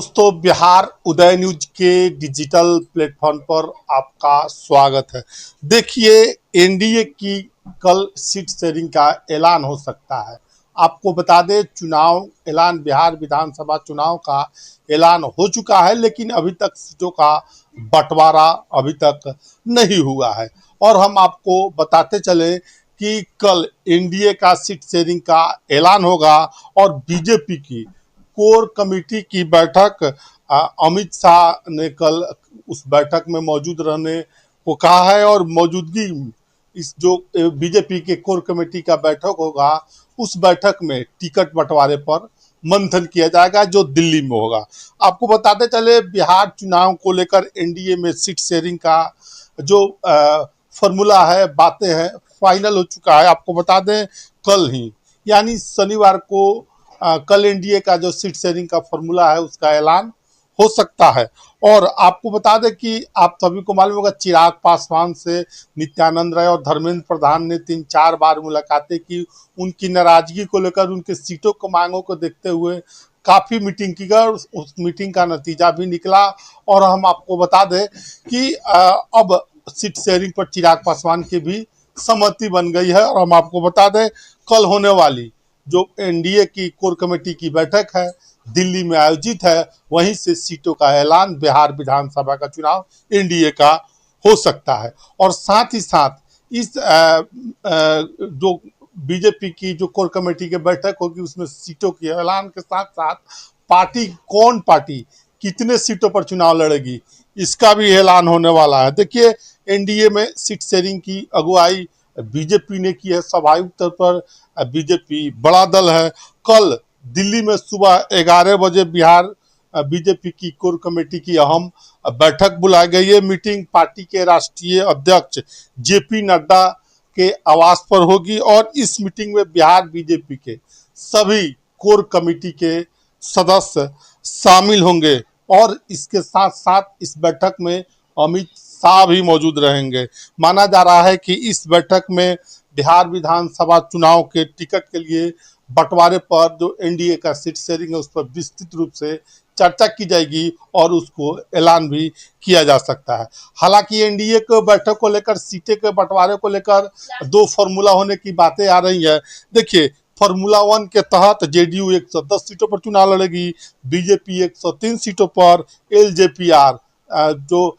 दोस्तों, बिहार उदय न्यूज के digital platform पर आपका स्वागत है। देखिए, एनडीए की कल सीट शेयरिंग का ऐलान हो सकता है। आपको बता दें, चुनाव ऐलान बिहार विधानसभा चुनाव का ऐलान हो चुका है, लेकिन अभी तक सीटों का बंटवारा अभी तक नहीं हुआ है। और हम आपको बताते चले कि कल एनडीए का सीट शेयरिंग का ऐलान होगा और बीजेपी की कोर कमेटी की बैठक अमित शाह ने कल उस बैठक में मौजूद रहने को कहा है। और मौजूदगी इस जो बीजेपी के कोर कमेटी का बैठक होगा, उस बैठक में टिकट बंटवारे पर मंथन किया जाएगा, जो दिल्ली में होगा। आपको बताते चले, बिहार चुनाव को लेकर एनडीए में सीट शेयरिंग का जो फॉर्मूला है, बातें हैं, फाइनल हो चुका है। आपको बता दें, कल ही यानी शनिवार को कल एनडीए का जो सीट शेयरिंग का फॉर्मूला है, उसका ऐलान हो सकता है। और आपको बता दें कि आप सभी को मालूम होगा, चिराग पासवान से नित्यानंद राय और धर्मेंद्र प्रधान ने 3-4 बार मुलाकातें की। उनकी नाराजगी को लेकर, उनके सीटों को मांगों को देखते हुए काफ़ी मीटिंग की गई। उस मीटिंग का नतीजा भी निकला। और हम आपको बता दें कि अब सीट शेयरिंग पर चिराग पासवान की भी सहमति बन गई है। और हम आपको बता दें, कल होने वाली जो एनडीए की कोर कमेटी की बैठक है, दिल्ली में आयोजित है, वहीं से सीटों का ऐलान बिहार विधानसभा का चुनाव एनडीए का हो सकता है। और साथ ही साथ इस जो बीजेपी की जो कोर कमेटी की बैठक होगी, उसमें सीटों के ऐलान के साथ साथ कौन पार्टी कितने सीटों पर चुनाव लड़ेगी, इसका भी ऐलान होने वाला है। देखिए, एनडीए में सीट शेयरिंग की अगुवाई बीजेपी ने की है। स्वाभाविक तौर पर बीजेपी बड़ा दल है। कल दिल्ली में सुबह 11 बजे बिहार बीजेपी की कोर कमेटी की अहम बैठक बुलाई गई है। मीटिंग पार्टी के राष्ट्रीय अध्यक्ष जेपी नड्डा के आवास पर होगी। और इस मीटिंग में बिहार बीजेपी के सभी कोर कमेटी के सदस्य शामिल होंगे। और इसके साथ साथ इस बैठक में अमित शाह भी मौजूद रहेंगे। माना जा रहा है कि इस बैठक में बिहार विधानसभा चुनाव के टिकट के लिए बंटवारे पर जो एनडीए का सीट शेयरिंग है, उस पर विस्तृत रूप से चर्चा की जाएगी और उसको ऐलान भी किया जा सकता है। हालांकि एनडीए को बैठक को लेकर, सीटें के बंटवारे को लेकर दो फॉर्मूला होने की बातें आ रही है। देखिए, फॉर्मूला 1 के तहत जेडीयू 110 सीटों पर चुनाव लड़ेगी, बीजेपी 103 सीटों पर, एलजेपीआर जो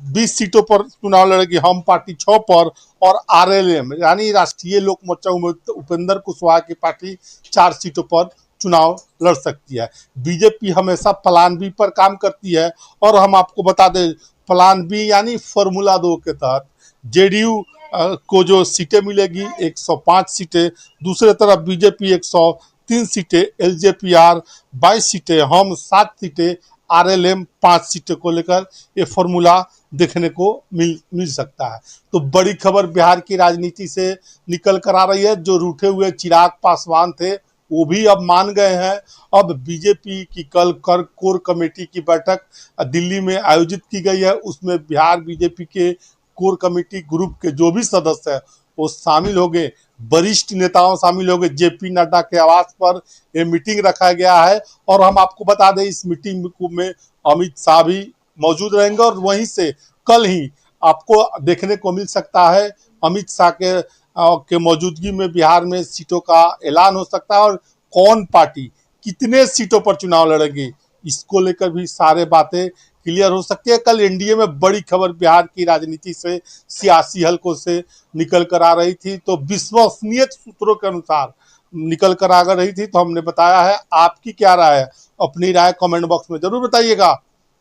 20 सीटों पर चुनाव लड़ेगी, हम पार्टी 6 पर, और आरएलएम यानी राष्ट्रीय लोक मोर्चा उपेंद्र कुशवाहा की पार्टी 4 सीटों पर चुनाव लड़ सकती है। बीजेपी हमेशा प्लान बी पर काम करती है। और हम आपको बता दें, प्लान बी यानी फॉर्मूला 2 के तहत जेडीयू को जो सीटें मिलेगी 105 सीटें, दूसरे तरफ बीजेपी 103 सीटें, एलजेपीआर 22 सीटें, हम 7 सीटें, आरएलएम 5 सीटों को लेकर ये फॉर्मूला देखने को मिल सकता है। तो बड़ी खबर बिहार की राजनीति से निकल कर आ रही है। जो रूठे हुए चिराग पासवान थे, वो भी अब मान गए हैं। अब बीजेपी की कल कोर कमेटी की बैठक दिल्ली में आयोजित की गई है। उसमें बिहार बीजेपी के कोर कमेटी ग्रुप के जो भी सदस्य हैं, वो शामिल हो गए। वरिष्ठ नेताओं शामिल हो गए। जेपी नड्डा के आवास पर ये मीटिंग रखा गया है। और हम आपको बता दें, इस मीटिंग में अमित शाह भी मौजूद रहेंगे। और वहीं से कल ही आपको देखने को मिल सकता है, अमित शाह के मौजूदगी में बिहार में सीटों का ऐलान हो सकता है। और कौन पार्टी कितने सीटों पर चुनाव लड़ेगी, इसको लेकर भी सारे बातें क्लियर हो सकती है। कल एनडीए में बड़ी खबर बिहार की राजनीति से, सियासी हलकों से निकल कर आ रही थी। तो विश्वसनीय सूत्रों के अनुसार निकल कर आ रही थी, तो हमने बताया है। आपकी क्या राय है? अपनी राय कमेंट बॉक्स में जरूर बताइएगा।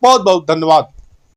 बहुत बहुत धन्यवाद।